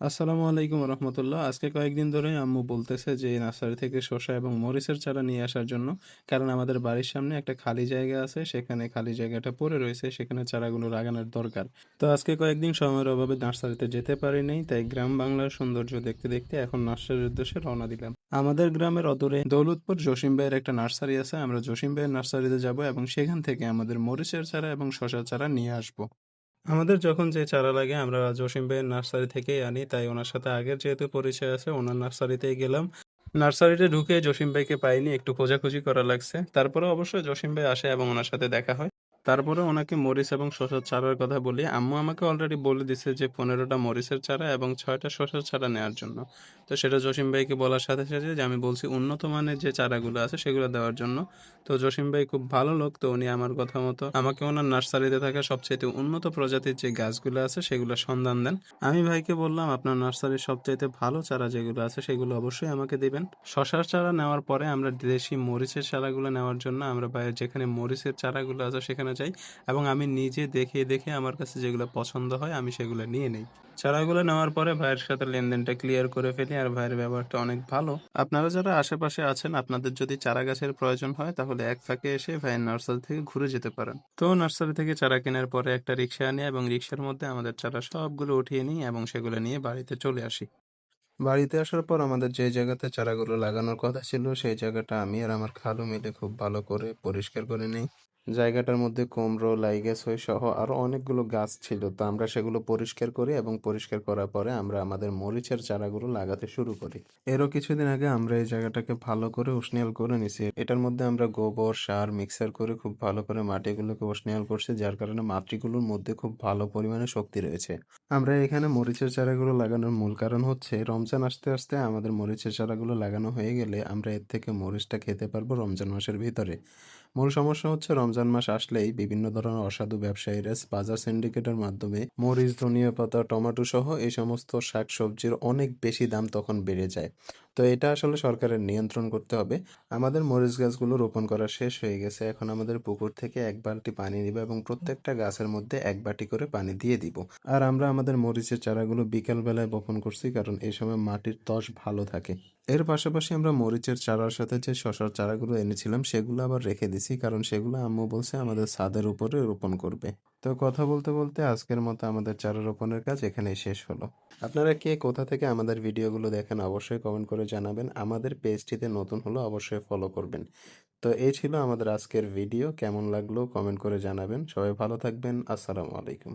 আসসালামু আলাইকুম রহমতুল্লাহ। আজকে কয়েকদিন ধরেই আম্মু বলতেছে যে এই নার্সারি থেকে শসা এবং মরিচের চারা নিয়ে আসার জন্য। কারণ আমাদের বাড়ির সামনে একটা খালি জায়গা আছে, সেখানে খালি জায়গাটা পড়ে রয়েছে, সেখানে চারাগুলো লাগানোর দরকার। তো আজকে কয়েকদিন সময়ের অভাবে নার্সারিতে যেতে পারি নাই, তাই গ্রাম বাংলার সৌন্দর্য দেখতে দেখতে এখন নার্সারির উদ্দেশ্যে রওনা দিলাম। আমাদের গ্রামের অদূরে দৌলতপুর জসিম ভাইয়ের একটা নার্সারি আছে, আমরা জসিম ভাইয়ের নার্সারিতে যাব এবং সেখান থেকে আমাদের মরিচের চারা এবং শসার চারা নিয়ে আসবো। আমাদের যখন যে চারা লাগে আমরা জসিম ভাইয়ের নার্সারি থেকেই আনি, তাই ওনার সাথে আগের যেহেতু পরিচয় আছে ওনার নার্সারিতেই গেলাম। নার্সারিতে ঢুকে জসিম ভাইকে পাইনি, একটু খোঁজাখুঁজি করা লাগছে, তারপরে অবশ্যই জসিম ভাই আসে এবং ওনার সাথে দেখা হয়। তারপরে ওনাকে মরিচ এবং শসার চারার কথা বলি। আম্মু আমাকে অলরেডি বলে দিছে যে 15টা মরিচের চারা এবং 6টা শসার চারা নেওয়ার জন্য। তো সেটা জসিম ভাইকে বলার সাথে সাথে যে আমি বলছি উন্নত মানের যে চারাগুলো আছে সেগুলো দেওয়ার জন্য। তো জসিম ভাই খুব ভালো লোক, তো উনি আমার কথা মতো আমাকে ওনার নার্সারিতে থাকা সবচাইতে উন্নত প্রজাতির যে গাছগুলো আছে সেগুলোর সন্ধান দেন। আমি ভাইকে বললাম আপনার নার্সারির সবচাইতে ভালো চারা যেগুলো আছে সেগুলো অবশ্যই আমাকে দিবেন। শসার চারা নেওয়ার পরে আমরা দেশি মরিচের চারাগুলো নেওয়ার জন্য আমরা বাইরে যেখানে মরিচের চারাগুলো আছে সেখানে যাই এবং আমি নিজে দেখে দেখে আমার কাছে যেগুলো পছন্দ হয় আমি সেগুলো নিয়ে নেই। চারাগুলো নেওয়ার পরে ভাইয়ের সাথে লেনদেনটা ক্লিয়ার করে ফেলি, আর ভাইয়ের ব্যবহারটা অনেক ভালো। আপনারা যারা আশেপাশে আছেন, আপনাদের যদি চারা গাছের প্রয়োজন হয় তাহলে এক ফাঁকে এসে ভাইয়ের নার্সারি থেকে ঘুরে যেতে পারেন। তো নার্সারি থেকে চারা কেনার পরে একটা রিক্সা আনি এবং রিক্সার মধ্যে আমাদের চারা সবগুলো উঠিয়ে নিই এবং সেগুলো নিয়ে বাড়িতে চলে আসি। বাড়িতে আসার পর আমাদের যে জায়গাতে চারাগুলো লাগানোর কথা ছিল সেই জায়গাটা আমি আর আমার খালু মিলে খুব ভালো করে পরিষ্কার করে নিই। জায়গাটার মধ্যে কুমড়ো, লাইগাছই সহ আরো অনেকগুলো গাছ ছিল। তো আমরা সেগুলো পরিষ্কার করি এবং পরিষ্কার করার পরে আমরা আমাদের মরিচের চারাগুলো লাগাতে শুরু করি। এরও কিছুদিন আগে আমরা এই জায়গাটাকে ভালো করে উষ্ণায়ন করে নিছি। এটার মধ্যে আমরা গোবর সার মিক্সার করে খুব ভালো করে মাটিগুলোকে উষ্ণায়ন করছি, যার কারণে মাটিগুলোর মধ্যে খুব ভালো পরিমাণে শক্তি রয়েছে। আমরা এখানে মরিচের চারাগুলো লাগানোর মূল কারণ হচ্ছে রমজান আসতে আসতে আমাদের মরিচের চারাগুলো লাগানো হয়ে গেলে আমরা এর থেকে মরিচটা খেতে পারবো রমজান মাসের ভিতরে। মূল সমস্যা হচ্ছে রমজান মাস আসলেই বিভিন্ন ধরনের অসাধু ব্যবসায়ীরা বাজার সিন্ডিকেটের মাধ্যমে মরিচ, ধনিয়া পাতা, টমেটো সহ এই সমস্ত শাকসবজির অনেক বেশি দাম তখন বেড়ে যায়। তো এটা আসলে সরকারের নিয়ন্ত্রণ করতে হবে। আমাদের মরিচ গাছগুলো রোপণ করা শেষ হয়ে গেছে, এখন আমাদের পুকুর থেকে 1 বালতি পানি নিব এবং প্রত্যেকটা গাছের মধ্যে 1 বাটি করে পানি দিয়ে দিব। আর আমরা আমাদের মরিচের চারাগুলো বিকাল বেলায় বপন করছি, কারণ এই সময় মাটির ত্বস ভালো থাকে। এর পাশাপাশি আমরা মরিচের চারার সাথে যে শসার চারাগুলো এনেছিলাম সেগুলো আবার রেখে দিছি, কারণ সেগুলো আম্মু বলছে আমাদের ছাদের উপরে রোপণ করবে। তো কথা বলতে বলতে আজকের মতো আমাদের চারা রোপণের কাজ এখানেই শেষ হলো। আপনারা কে কোথা থেকে আমাদের ভিডিওগুলো দেখেন অবশ্যই কমেন্ট করে জানাবেন। আমাদের পেজটিতে নতুন হলে অবশ্যই ফলো করবেন। তো এই ছিল আমাদের আজকের ভিডিও, কেমন লাগলো কমেন্ট করে জানাবেন। সবাই ভালো থাকবেন। আসসালামু আলাইকুম।